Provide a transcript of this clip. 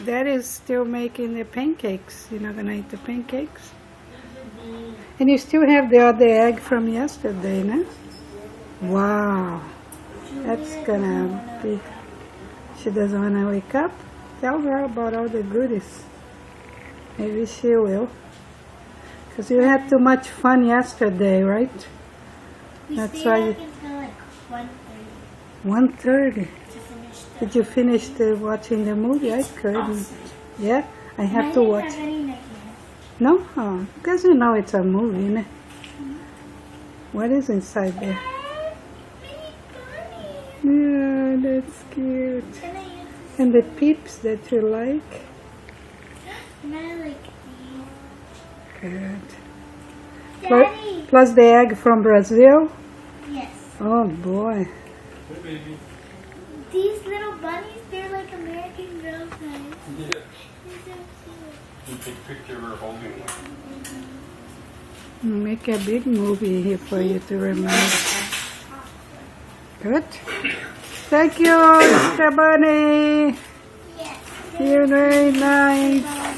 Dad is still making the pancakes. You're not gonna eat the pancakes? And you still have the other egg from yesterday, no? Wow. That's gonna be... She doesn't wanna wake up? Tell her about all the goodies. Maybe she will. Because you had too much fun yesterday, right? That's why you... until like 1:30. 1:30. Did you finish watching the movie? I couldn't. Awesome. Yeah? I have to watch. No? Oh, because you know it's a movie, né? What is inside there? Yeah, that's cute. And the peeps that you like? Good. Daddy. Plus the egg from Brazil? Yes. Oh boy. Hey, baby. These little bunnies, they're like American Girl size. Yeah. They're so cute. You take a picture of her holding one. Make a big movie here for you to remember. Good. Thank you, Mr. Bunny. Yes. You're very nice.